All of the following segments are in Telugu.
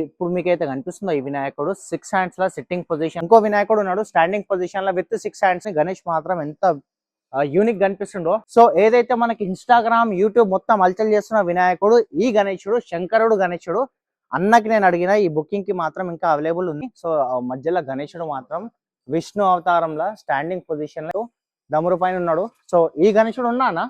ఇప్పుడు మీకైతే కనిపిస్తుందో ఈ వినాయకుడు 6 హ్యాండ్స్ లా సిట్టింగ్ పొజిషన్. ఇంకో వినాయకుడు ఉన్నాడు స్టాండింగ్ పొజిషన్ లా విత్ 6 హ్యాండ్స్. గణేష్ మాత్రం ఎంత యూనిక్ కనిపిస్తుండో. సో ఏదైతే మనకి ఇన్స్టాగ్రామ్ యూట్యూబ్ మొత్తం అల్చల్ చేస్తున్న వినాయకుడు ఈ గణేశుడు శంకరుడు గణేశుడు. అన్నకి నేను అడిగిన ఈ బుకింగ్ కి మాత్రం ఇంకా అవైలబుల్ ఉంది. సో మధ్యలో గణేశుడు మాత్రం విష్ణు అవతారంలో స్టాండింగ్ పొజిషన్ లో దమురు పైన ఉన్నాడు. సో ఈ గణేశుడు ఉన్నా అన్న.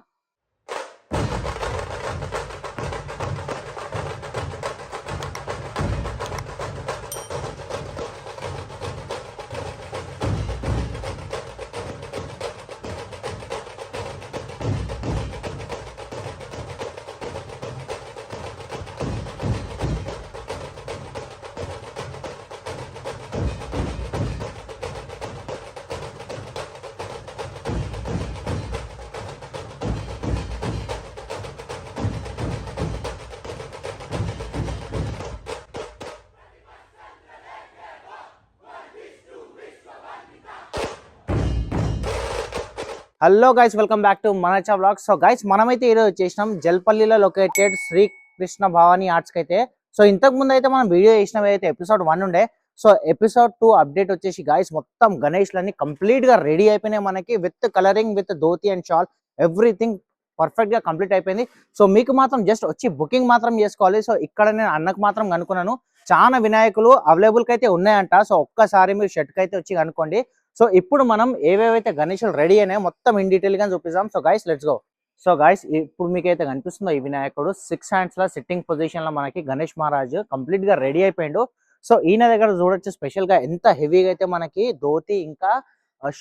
Hello guys, welcome back to Manacha blogs. So guys మనమైతే ఈరోజు వచ్చేసినాం జల్పల్లిలో లొకేటెడ్ శ్రీకృష్ణ భవానీ ఆర్ట్స్ కి అయితే. సో ఇంతకు ముందు అయితే మనం వీడియో చేసినాం అయితే ఎపిసోడ్ 1 ఉండే. సో ఎపిసోడ్ 2 అప్డేట్ వచ్చేసి గైస్ మొత్తం గణేష్లన్నీ కంప్లీట్ గా రెడీ అయిపోయినాయి మనకి. With colouring, with dhoti and shawl, everything perfect గా కంప్లీట్ అయిపోయింది. సో మీకు మాత్రం జస్ట్ వచ్చి బుకింగ్ మాత్రం చేసుకోవాలి. సో ఇక్కడ నేను అన్నకు మాత్రం కనుక్కున్నాను, చాలా వినాయకులు అవైలబుల్ కి అయితే ఉన్నాయంట. సో ఒక్కసారి మీరు షెడ్ కి అయితే వచ్చి కనుక్కోండి. సో ఇప్పుడు మనం ఏవేవైతే గణేషులు రెడీ అయినాయో మొత్తం ఇన్ డీటెయిల్ గా చూపిస్తాం. So guys let's go. So guys ఇప్పుడు మీకైతే కనిపిస్తుందో ఈ వినాయకుడు 6 హ్యాండ్స్ లా సిట్టింగ్ పొజిషన్ లో మనకి గణేష్ మహారాజ్ కంప్లీట్ గా రెడీ అయిపోయిండు. సో ఈయన దగ్గర చూడొచ్చు స్పెషల్ గా ఎంత హెవీగా అయితే మనకి ధోతి ఇంకా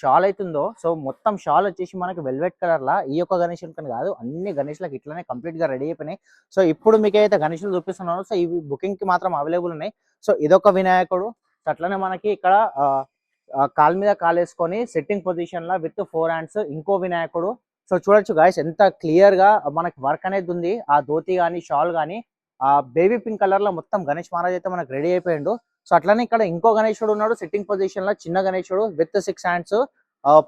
షాల్ అవుతుందో. సో మొత్తం షాల్ వచ్చేసి మనకి వెల్వెట్ కలర్ లా ఈ యొక్క గణేషులు కానీ కాదు, అన్ని గణేష్లకు ఇట్లానే కంప్లీట్ గా రెడీ అయిపోయినాయి. సో ఇప్పుడు మీకైతే గణేషులు చూపిస్తున్నాను. సో ఇవి బుకింగ్ కి మాత్రం అవైలబుల్ ఉన్నాయి. సో ఇదొక వినాయకుడు. అట్లనే మనకి ఇక్కడ కాల్ మీద కాల్ వేసుకొని సిట్టింగ్ పొజిషన్ లా విత్ 4 హ్యాండ్స్ ఇంకో వినాయకుడు. సో చూడొచ్చు గాయస్ ఎంత క్లియర్ గా మనకి వర్క్ అనేది ఉంది. ఆ ధోతి గానీ షాల్ గానీ ఆ బేబీ పింక్ కలర్ లో మొత్తం గణేష్ మహారాజ్ అయితే మనకు రెడీ అయిపోయిండు. సో అట్లనే ఇక్కడ ఇంకో గణేశుడు ఉన్నాడు సిట్టింగ్ పొజిషన్ లో, చిన్న గణేశుడు విత్ 6 హ్యాండ్స్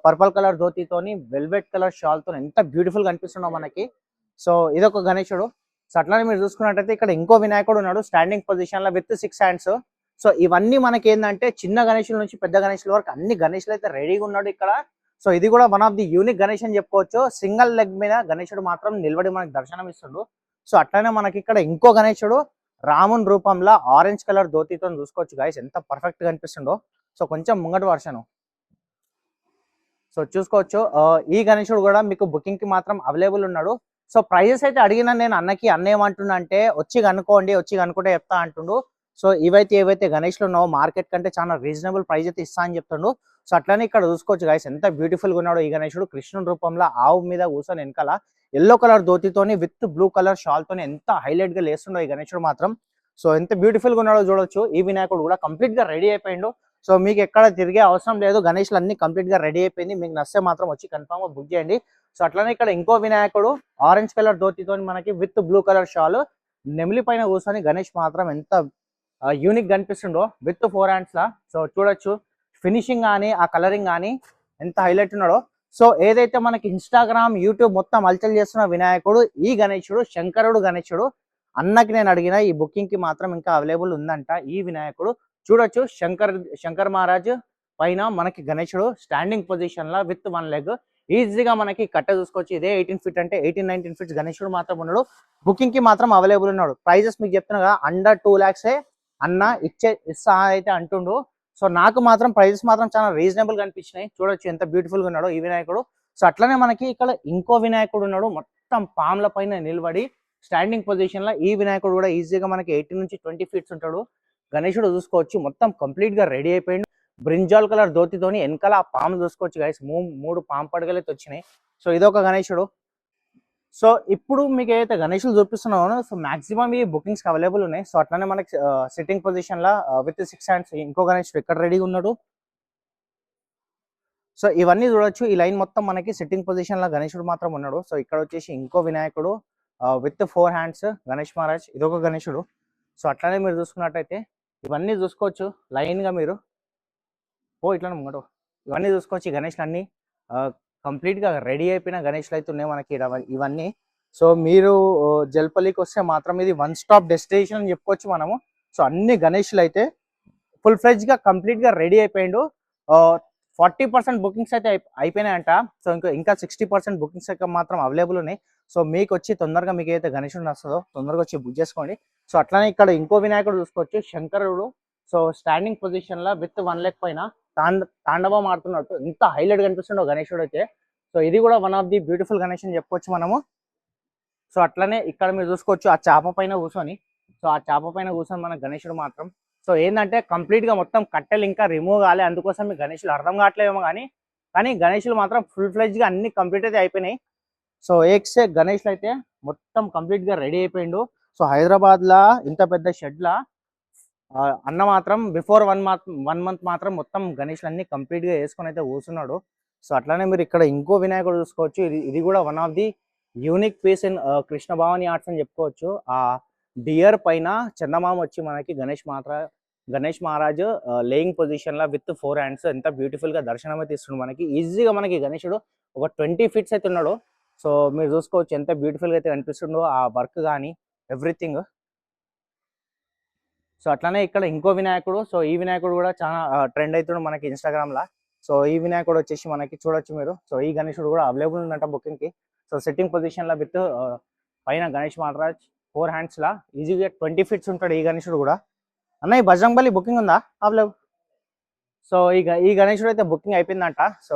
పర్పల్ కలర్ ధోతితోని వెల్వెట్ కలర్ షాల్ తో ఎంత బ్యూటిఫుల్ కనిపిస్తున్నావు మనకి. సో ఇదొక గణేశుడు. సో అట్లానే మీరు చూసుకున్నట్టయితే ఇక్కడ ఇంకో వినాయకుడు ఉన్నాడు స్టాండింగ్ పొజిషన్ లో విత్ 6 హ్యాండ్స్. సో ఇవన్నీ మనకి ఏంటంటే చిన్న గణేషుల నుంచి పెద్ద గణేషుల వరకు అన్ని గణేషులు అయితే రెడీగా ఉన్నాడు ఇక్కడ. సో ఇది కూడా one of the unique Ganesh అని చెప్పుకోవచ్చు. సింగిల్ లెగ్ మీద గణేశుడు మాత్రం నిలబడి మనకి దర్శనం ఇస్తుండు. సో అట్లానే మనకి ఇక్కడ ఇంకో గణేశుడు రామున్ రూపంలో ఆరెంజ్ కలర్ ధోతితో చూసుకోవచ్చు గాయస్ ఎంత పర్ఫెక్ట్ గా అనిపిస్తుండో. సో కొంచెం ముంగటి వర్షను. సో చూసుకోవచ్చు ఈ గణేశుడు కూడా మీకు బుకింగ్ కి మాత్రం అవైలబుల్ ఉన్నాడు. సో ప్రైజెస్ అయితే అడిగిన నేను అన్నకి, అన్న ఏమంటున్నా అంటే వచ్చి కనుక్కోండి, వచ్చి కనుక్కుంటే చెప్తా అంటుండు. సో ఏవైతే గణేష్లు ఉన్నావో మార్కెట్ కంటే చాలా రీజనబుల్ ప్రైస్ అయితే ఇస్తా అని చెప్తుండు. సో అట్లానే ఇక్కడ చూసుకోవచ్చు గాయస్ ఎంత బ్యూటిఫుల్ గా ఉన్నాడు ఈ గణేశుడు. కృష్ణుడి రూపంలో ఆవు మీద కూర్చొని వెనకాల ఎల్లో కలర్ ధోతితోని విత్ బ్లూ కలర్ షాల్ తోని ఎంత హైలైట్ గా లేస్తుండో ఈ గణేశుడు మాత్రం. సో ఎంత బ్యూటిఫుల్ గా ఉన్నాడో చూడొచ్చు. ఈ వినాయకుడు కూడా కంప్లీట్ గా రెడీ అయిపోయిండు. సో మీకు ఎక్కడ తిరిగే అవసరం లేదు, గణేష్లు అన్ని కంప్లీట్ గా రెడీ అయిపోయింది. మీకు నచ్చితే మాత్రం వచ్చి కన్ఫామ్ గా బుక్ చేయండి. సో అట్లానే ఇక్కడ ఇంకో వినాయకుడు ఆరెంజ్ కలర్ ధోతితోని మనకి విత్ బ్లూ కలర్ షాల్ నెమిలి పైన కూర్చొని గణేష్ మాత్రం ఎంత యూనిక్ కనిపిస్తుండో విత్ 4 హ్యాండ్స్ లా. సో చూడొచ్చు ఫినిషింగ్ కానీ ఆ కలరింగ్ కానీ ఎంత హైలైట్ ఉన్నాడో. సో ఏదైతే మనకి ఇన్స్టాగ్రామ్ యూట్యూబ్ మొత్తం అల్చల్ చేస్తున్న వినాయకుడు ఈ గణేశుడు శంకరుడు గణేశుడు. అన్నకి నేను అడిగిన ఈ బుకింగ్ కి మాత్రం ఇంకా అవైలబుల్ ఉందంట ఈ వినాయకుడు. చూడొచ్చు శంకర్ మహారాజ్ పైన మనకి గణేశుడు స్టాండింగ్ పొజిషన్ లా విత్ 1 లెగ్ ఈజీగా మనకి కట్ట చూసుకోవచ్చు. ఇదే 18 ఫీట్ అంటే 18-19 ఫీట్స్ గణేశుడు మాత్రం ఉన్నాడు. బుకింగ్ కి మాత్రం అవైలబుల్ ఉన్నాడు. ప్రైజెస్ మీకు చెప్తున్నా కదా, అండర్ 2 lakhs అన్న ఇస్తా అయితే అంటుండు. సో నాకు మాత్రం ప్రైజెస్ మాత్రం చాలా రీజనబుల్ గా అనిపించినాయి. చూడొచ్చు ఎంత బ్యూటిఫుల్ గా ఉన్నాడో ఈ వినాయకుడు. సో అట్లనే మనకి ఇక్కడ ఇంకో వినాయకుడు ఉన్నాడు మొత్తం పాముల పైన నిలబడి స్టాండింగ్ పొజిషన్ లో. ఈ వినాయకుడు కూడా ఈజీగా మనకి 18 నుంచి 20 ఫీట్స్ ఉంటాడు. గణేశుడు చూసుకోవచ్చు మొత్తం కంప్లీట్ గా రెడీ అయిపోయింది. బ్రింజాల్ కలర్ ధోతితోని వెనకాల ఆ పాము చూసుకోవచ్చు గైస్, 3 పాము పడగలు అయితే వచ్చినాయి. సో ఇదొక గణేశుడు. సో ఇప్పుడు మీకు ఏదైతే గణేశులు చూపిస్తున్నామో సో మాక్సిమం ఈ బుకింగ్స్ అవైలబుల్ ఉన్నాయి. సో అట్లానే మనకి సిట్టింగ్ పొజిషన్ లా విత్ 6 హ్యాండ్స్ ఇంకో గణేశుడు ఎక్కడ రెడీగా ఉన్నాడు. సో ఇవన్నీ చూడొచ్చు. ఈ లైన్ మొత్తం మనకి సిట్టింగ్ పొజిషన్ లా గణేశుడు మాత్రం ఉన్నాడు. సో ఇక్కడ వచ్చేసి ఇంకో వినాయకుడు విత్ 4 హ్యాండ్స్ గణేష్ మహారాజ్, ఇదొక గణేశుడు. సో అట్లానే మీరు చూసుకున్నట్టయితే ఇవన్నీ చూసుకోవచ్చు లైన్ గా మీరు ఇట్లా ముంగడు ఇవన్నీ చూసుకోవచ్చు. ఈ గణేష్లు అన్ని కంప్లీట్ గా రెడీ అయిపోయిన గణేష్లు అయితే ఉన్నాయి మనకి ఇవన్నీ. సో మీరు జల్పల్లికి వస్తే మాత్రం ఇది 1 స్టాప్ డెస్టినేషన్ అని చెప్పుకోవచ్చు మనము. సో అన్ని గణేష్లు అయితే ఫుల్ ఫ్లెజ్ గా కంప్లీట్ గా రెడీ అయిపోయిండు. 40% బుకింగ్స్ అయితే అయిపోయినాయంట. సో ఇంకా 60% బుకింగ్స్ అయితే మాత్రం అవైలబుల్ ఉన్నాయి. సో మీకు వచ్చి తొందరగా మీకు అయితే గణేశుడు వస్తుందో తొందరగా వచ్చి బుక్ చేసుకోండి. సో అట్లానే ఇక్కడ ఇంకో వినాయకుడు చూసుకోవచ్చు, శంకరుడు. సో స్టాండింగ్ పొజిషన్ లో విత్ 1 లెగ్ పైన తాండవం ఆడుతున్నట్టు ఇంత హైలైట్ కనిపిస్తుండో గణేశుడు అయితే. సో ఇది కూడా one of the beautiful Ganesh అని చెప్పుకోవచ్చు మనము. సో అట్లనే ఇక్కడ మీరు చూసుకోవచ్చు ఆ చాప పైన కూర్చొని, సో ఆ చాప పైన కూర్చొని మన గణేశుడు మాత్రం సో ఏంటంటే కంప్లీట్ గా మొత్తం కట్టెలు ఇంకా రిమూవ్ కాలే, అందుకోసం మీ గణేశులు అర్థం కావట్లేమో కానీ గణేశులు మాత్రం ఫుల్ ఫ్లెజ్ గా అన్ని కంప్లీట్ అయితే అయిపోయినాయి. సో ఏక్సే గణేష్లు అయితే మొత్తం కంప్లీట్ గా రెడీ అయిపోయిండు. సో హైదరాబాద్ లా ఇంత పెద్ద షెడ్ లా అన్న మాత్రం బిఫోర్ 1 మంత్ మాత్రం మొత్తం గణేష్లు అన్ని కంప్లీట్ గా వేసుకొని అయితే కూర్చున్నాడు. సో అట్లానే మీరు ఇక్కడ ఇంకో వినాయకుడు చూసుకోవచ్చు. ఇది కూడా one of the unique piece in Krishna Bhavani arts అని చెప్పుకోవచ్చు. ఆ డియర్ పైన చందమామ వచ్చి మనకి గణేష్ మహారాజ్ లేయింగ్ పొజిషన్ లా విత్ 4 హ్యాండ్స్ ఎంత బ్యూటిఫుల్ గా దర్శనం అయితే ఇస్తున్నాడు మనకి. ఈజీగా మనకి గణేశుడు ఒక 20 ఫీట్స్ అయితే ఉన్నాడు. సో మీరు చూసుకోవచ్చు ఎంత బ్యూటిఫుల్ గా అయితే కనిపిస్తుండో ఆ వర్క్ కానీ ఎవ్రీథింగ్. సో అట్లానే ఇక్కడ ఇంకో వినాయకుడు. సో ఈ వినాయకుడు కూడా చాలా ట్రెండ్ అవుతుంది మనకి ఇన్స్టాగ్రామ్ లా. సో ఈ వినాయకుడు వచ్చేసి మనకి చూడొచ్చు మీరు. సో ఈ గణేశుడు కూడా అవైలబుల్ ఉందంట బుకింగ్ కి. సో సెట్టింగ్ పొజిషన్ లా విత్ పైన గణేష్ మహారాజ్ 4 హ్యాండ్స్ లా ఈజీగా 20 ఫీట్స్ ఉంటాడు ఈ గణేశుడు కూడా. అన్న ఈ బజరంగబలి బుకింగ్ ఉందా అవైలబుల్? సో ఈ గణేశుడు అయితే బుకింగ్ అయిపోయిందంట. సో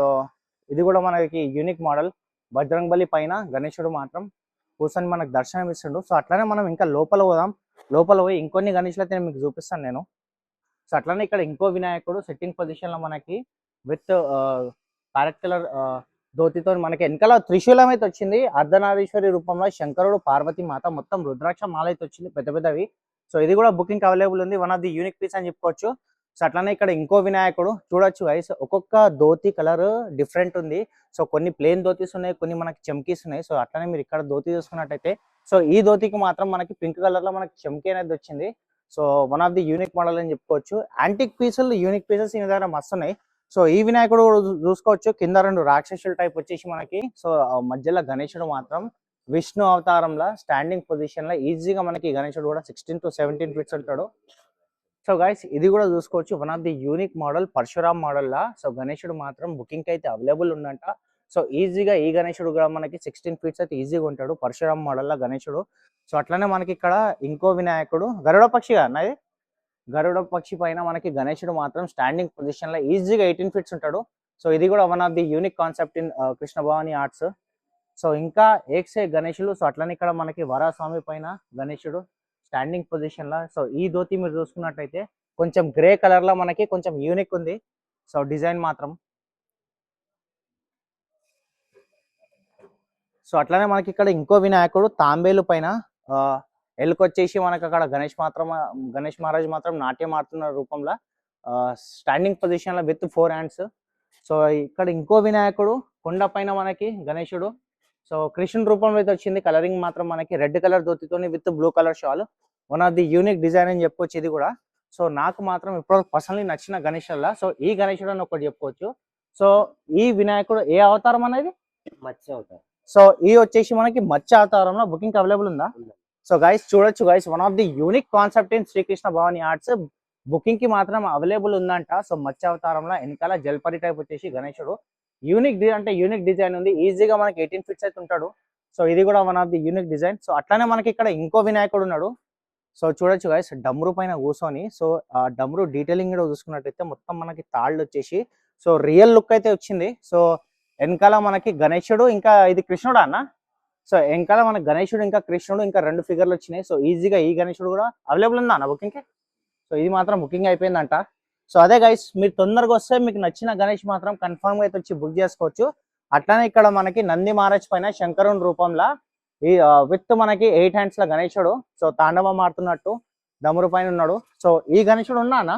ఇది కూడా మనకి యూనిక్ మోడల్. బజరంగబలి పైన గణేశుడు మాత్రం కూర్చొని మనకు దర్శనం ఇస్తుండు. సో అట్లానే మనం ఇంకా లోపల పోయి ఇంకొన్ని గణేశులు అయితే మీకు చూపిస్తాను నేను. సో అట్లానే ఇక్కడ ఇంకో వినాయకుడు సెట్టింగ్ పొజిషన్ లో మనకి విత్ ప్యారెట్ కలర్ ధోతితో మనకి వెనకాల త్రిశూలం అయితే వచ్చింది. అర్ధనారీశ్వరి రూపంలో శంకరుడు, పార్వతి మాత మొత్తం రుద్రాక్ష మాల అయితే వచ్చింది పెద్ద పెద్దవి. సో ఇది కూడా బుకింగ్ అవైలబుల్ ఉంది. One of the unique piece అని చెప్పుకోవచ్చు. సో అట్లానే ఇక్కడ ఇంకో వినాయకుడు చూడొచ్చు గైస్. ఒక్కొక్క ధోతి కలర్ డిఫరెంట్ ఉంది. సో కొన్ని ప్లేన్ ధోతీస్ ఉన్నాయి, కొన్ని మనకి చమ్కీస్ ఉన్నాయి. సో అట్లానే మీరు ఇక్కడ ధోతి చూసుకున్నట్టయితే సో ఈ ధోతికి మాత్రం మనకి పింక్ కలర్ లో మనకి చమ్కీ అనేది వచ్చింది. So one of the unique model అని చెప్పుకోవచ్చు. యాంటిక్ పీసులు యూనిక్ పీసెస్ ఈ దగ్గర మస్తు ఉన్నాయి. సో ఈ వినాయకుడు చూసుకోవచ్చు. కింద 2 రాక్షసుల టైప్ వచ్చేసి మనకి. సో మధ్యలో గణేశుడు మాత్రం విష్ణు అవతారంలో స్టాండింగ్ పొజిషన్ లో ఈజీగా మనకి గణేశుడు కూడా 16 to 17 ఫీట్స్ ఉంటాడు. సో గైస్ ఇది కూడా చూసుకోవచ్చు. One of the unique model Parashuram model లా. సో గణేశుడు మాత్రం బుకింగ్ అయితే అవైలబుల్ ఉందంట. సో ఈజీగా ఈ గణేశుడు కూడా మనకి 16 ఫీట్స్ అయితే ఈజీగా ఉంటాడు పరశురామ్ మోడల్ లా గణేశుడు. సో అట్లానే మనకి ఇక్కడ ఇంకో వినాయకుడు గరుడ పక్షిగా అన్నది. గరుడ పక్షి పైన మనకి గణేశుడు మాత్రం స్టాండింగ్ పొజిషన్ లో ఈజీగా 18 ఫీట్స్ ఉంటాడు. సో ఇది కూడా one of the unique concept in Krishna Bhavani arts. So ఇంకా ఏక్సే గణేశులు. సో అట్లనే ఇక్కడ మనకి వరాస్వామి పైన గణేశుడు స్టాండింగ్ పొజిషన్ లా. సో ఈ ధోతి మీరు చూసుకున్నట్టయితే కొంచెం గ్రే కలర్ లో మనకి కొంచెం యూనిక్ ఉంది. సో డిజైన్ మాత్రం. సో అట్లానే మనకి ఇక్కడ ఇంకో వినాయకుడు తాంబేలు పైన ఎలుకొచ్చేసి మనకి అక్కడ గణేష్ మహారాజ్ మాత్రం నాట్యం ఆడుతున్న రూపంలో స్టాండింగ్ పొజిషన్ లో విత్ 4 హ్యాండ్స్. సో ఇక్కడ ఇంకో వినాయకుడు కొండ పైన మనకి గణేశుడు. సో కృష్ణుడు రూపంలో అయితే వచ్చింది. కలరింగ్ మాత్రం మనకి రెడ్ కలర్ ధోతితోని with blue colour shawl. One of the unique design అని చెప్పుకోవచ్చు ఇది కూడా. సో నాకు మాత్రం ఇప్పుడు పర్సనలీ నచ్చిన గణేశుల్లా సో ఈ గణేశుడు అని ఒకటి చెప్పుకోవచ్చు. సో ఈ వినాయకుడు ఏ అవతారం అనేది? మత్స్య అవతారం. సో ఈ వచ్చేసి మనకి మత్స్య అవతారంలో బుకింగ్ అవైలబుల్ ఉందా? సో గైస్ చూడొచ్చు guys. One of the unique concept in Srikrishna Bhavani arts booking కి మాత్రం అవైలబుల్ ఉందంట. సో మత్స్య అవతారంలో వెనకాల జల్పరి టైప్ వచ్చేసి గణేశుడు యూనిక్ అంటే యూనిక్ డిజైన్ ఉంది. ఈజీగా మనకి 18 ఫీట్స్ అయితే ఉంటాడు. సో ఇది కూడా one of the unique design. So అట్లానే మనకి ఇక్కడ ఇంకో వినాయకుడు ఉన్నాడు. సో చూడొచ్చు గైస్ డమ్రు పైన కూర్చొని. సో ఆ డమ్రు డీటెయిలింగ్ కూడా చూసుకున్నట్టయితే మొత్తం మనకి తాళ్ళు వచ్చేసి సో రియల్ లుక్ అయితే వచ్చింది. సో వెనకాల మనకి గణేశుడు ఇంకా ఇది కృష్ణుడు అన్న. సో వెనకాల మనకి గణేశుడు ఇంకా కృష్ణుడు ఇంకా 2 ఫిగర్లు వచ్చినాయి. సో ఈజీగా ఈ గణేశుడు కూడా అవైలబుల్ ఉందా అన్న బుకింగ్ కి? సో ఇది మాత్రం బుకింగ్ అయిపోయిందంట. సో అదే గైస్ మీరు తొందరగా వస్తే మీకు నచ్చిన గణేష్ మాత్రం కన్ఫర్మ్ గా అయితే వచ్చి బుక్ చేసుకోవచ్చు. అట్లానే ఇక్కడ మనకి నంది మహారాజ్ పైన శంకరుని రూపంలో ఈ విత్ మనకి 8 హ్యాండ్స్ ల గణేశుడు. సో తాండవం ఆడుతున్నట్టు దమురు పైన ఉన్నాడు. సో ఈ గణేశుడు ఉన్నానా?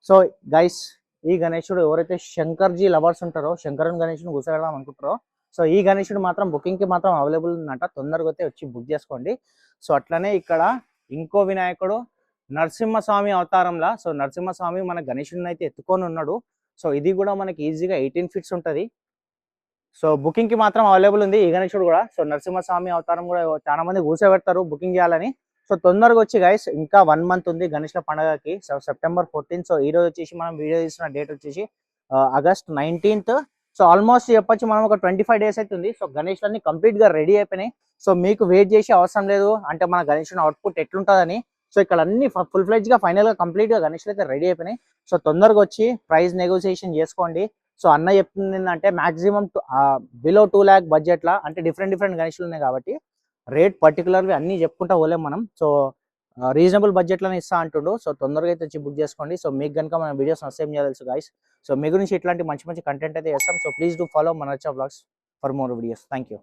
సో గైస్ ఈ గణేశుడు ఎవరైతే శంకర్జీ లవర్స్ ఉంటారో శంకరుని గణేశుని కూర్చోగడదాం అనుకుంటారో సో ఈ గణేశుడు మాత్రం బుకింగ్ కి మాత్రం అవైలబుల్ ఉందంట. తొందరగా అయితే వచ్చి బుక్ చేసుకోండి. సో అట్లనే ఇక్కడ ఇంకో వినాయకుడు నరసింహస్వామి అవతారంలా. సో నరసింహస్వామి మన గణేశుడిని అయితే ఎత్తుకొని ఉన్నాడు. సో ఇది కూడా మనకి ఈజీగా 18 ఫీట్స్ ఉంటది. సో బుకింగ్ కి మాత్రం అవైలబుల్ ఉంది ఈ గణేశుడు కూడా. సో నరసింహస్వామి అవతారం కూడా చాలా మంది కూర్చోబెడతారు బుకింగ్ చేయాలని. సో తొందరగా వచ్చి గైస్, ఇంకా 1 మంత్ ఉంది గణేష్ల పండగకి. So September 14. సో ఈ రోజు వచ్చేసి మనం వీడియో తీసిన డేట్ వచ్చేసి August 19th. సో ఆల్మోస్ట్ చెప్పొచ్చు మనం ఒక 25 డేస్ అవుతుంది. సో గణేష్లన్నీ కంప్లీట్ గా రెడీ అయిపోయినాయి. సో మీకు వెయిట్ చేసే అవసరం లేదు, అంటే మన గణేష్ అవుట్పుట్ ఎట్లుంటుందని. సో ఇక్కడ అన్ని ఫుల్ ఫ్లెడ్జ్ గా ఫైనల్ గా కంప్లీట్ గా గణేష్లు అయితే రెడీ అయిపోయినాయి. సో తొందరగా వచ్చి ప్రైస్ నెగోసియేషన్ చేసుకోండి. సో అన్న చెప్తుంది ఏంటంటే మాక్సిమం బిలో 2 lakh బడ్జెట్ లా, అంటే డిఫరెంట్ గణేష్లు ఉన్నాయి కాబట్టి రేట్ పర్టికులర్గా అన్ని చెప్పుకుంటా పోలేం మనం. సో రీజనబుల్ బడ్జెట్లోనే ఇస్తా అంటుండు. సో తొందరగా అయితే వచ్చి బుక్ చేసుకోండి. సో మీకు కనుక మన వీడియోస్ నచ్చేం చేయాలి గైస్. సో మీ గురించి ఇట్లాంటి మంచి కంటెంట్ అయితే చేస్తాం. So please do follow Manacha vlogs for more videos. Thank you.